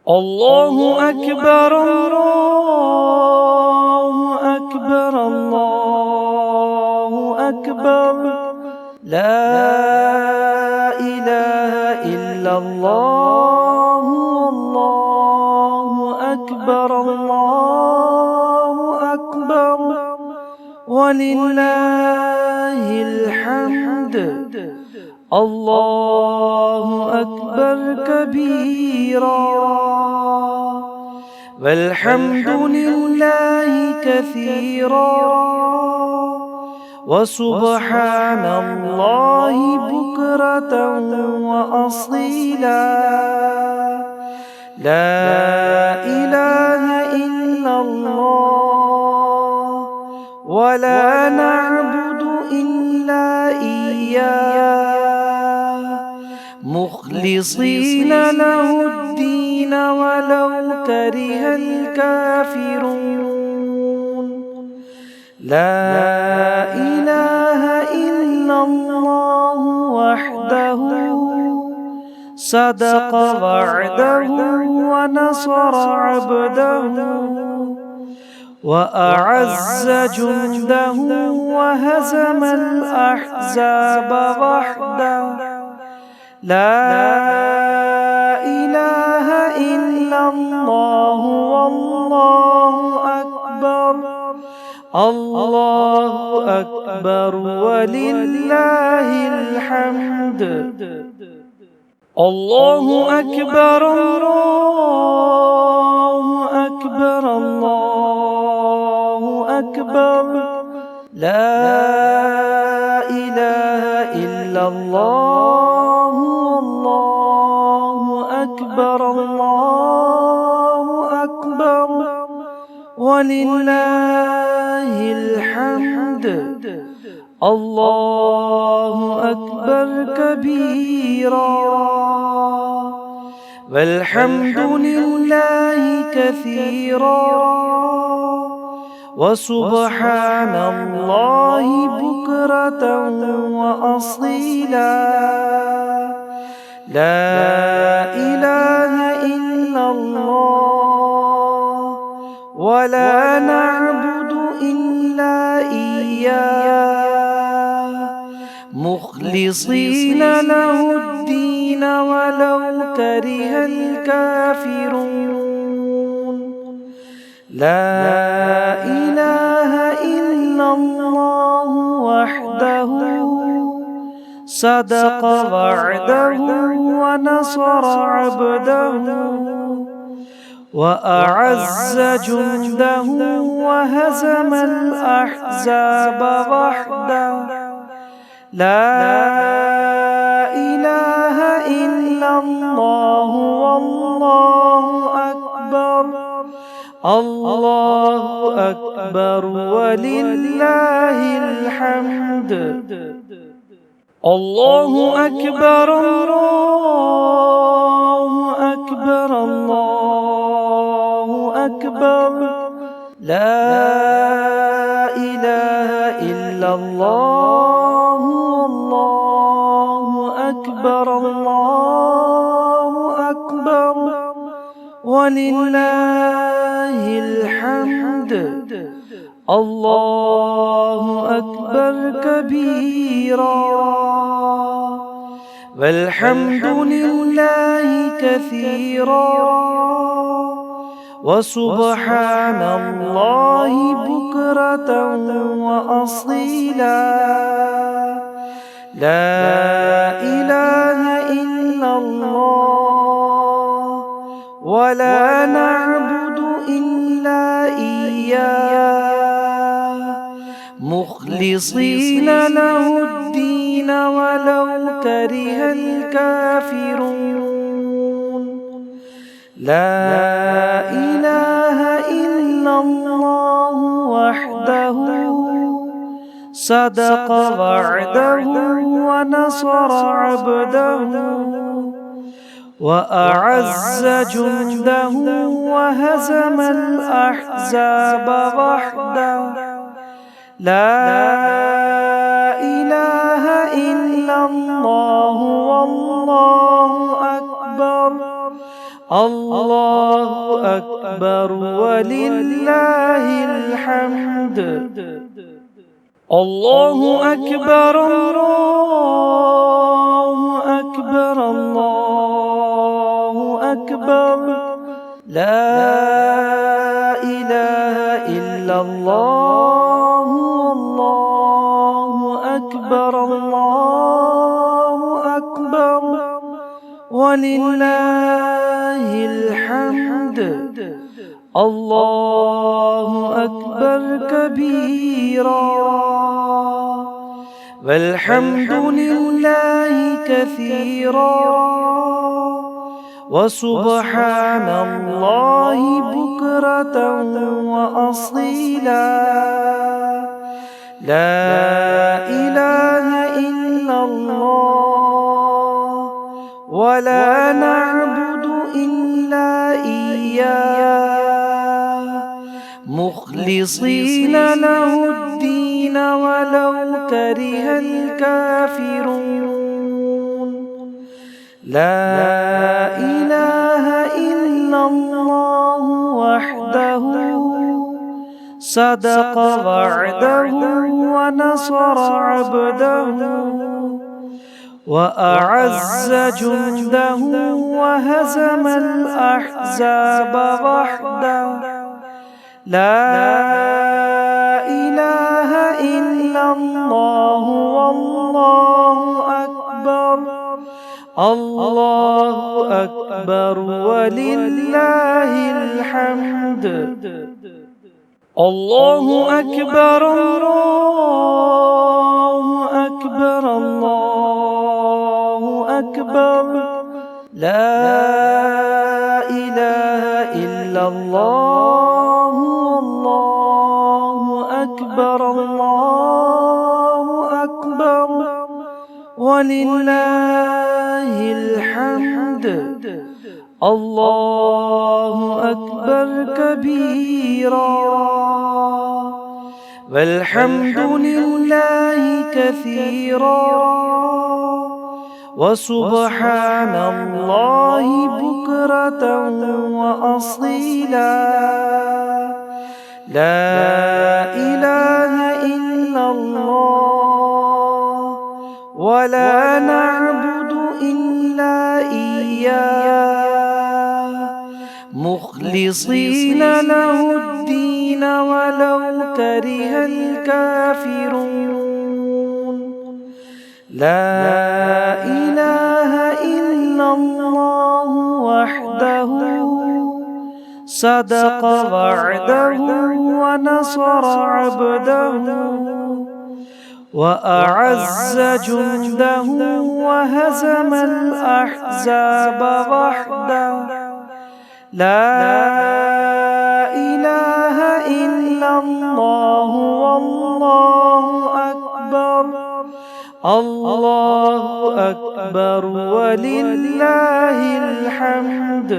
الله أكبر الله أكبر الله أكبر لا إله إلا الله الله أكبر الله أكبر ولله الحمد الله أكبر كبيرا والحمد لله كثيرا وسبحان الله بكرة وأصيلا لا إله إلا الله ولا نعبد إلا إياه مخلصين له الدين ولو كره الكافرون لا إله إلا الله وحده صدق وعده ونصر عبده وأعز جنده وهزم الأحزاب وحده لا إله إلا الله والله أكبر الله أكبر ولله الحمد الله أكبر الله أكبر الله أكبر لا إله إلا الله الله أكبر الله أكبر ولله الحمد الله أكبر كبيرا والحمد لله كثيرا وسبحان الله بكرة وأصيلا لا إله إلا الله ولا نعبد إلا إياه مخلصين له الدين ولو كره الكافرون لا إله إلا الله وحده صدق وعده ونصر عبده وأعز جنده وهزم الأحزاب وحده لا إله إلا الله والله أكبر الله أكبر ولله الحمد الله أكبر الله أكبر الله أكبر لا إله إلا الله الله أكبر الله أكبر ولله الحمد الله أكبر كبيرا والحمد لله كثيرا وسبحان الله بكرة وأصيلا لا إله إلا الله ولا نعبد إلا إياه مخلصين له الدين ولو كره الكافرون لا إله إلا الله وحده صدق وعده ونصر عبده وأعز جنده وهزم الأحزاب وحده لا إله إلا الله والله أكبر الله أكبر ولله الحمد. الله أكبر الله أكبر الله أكبر لا إله إلا الله والله أكبر الله أكبر ولله الحمد. الله أكبر كبيرا والحمد لله كثيرا وسبحان الله بكرة وأصيلا. لا إله إلا الله ولا نعبد إلا إياه مخلصين له الدين ولو كره الكافرون. لا إله إلا الله وحده صدق وعده ونصر عبده وأعز جنده وهزم الأحزاب وحده. لا إله إلا الله والله أكبر. الله أكبر ولله الحمد. الله أكبر الله أكبر الله أكبر لا إله إلا الله والله أكبر الله أكبر ولله الحمد. الله أكبر كبيرا والحمد لله كثيرا وسبحان الله بكرة وأصيلا. لا إله إلا الله ولا نعبد إلا إياه مخلصين له الدين ولو كره الكافرون. لا إله إلا الله وحده صدق وعده ونصر عبده وأعز جنده وهزم الأحزاب وحده. لا إله إلا الله والله أكبر. الله أكبر ولله الحمد.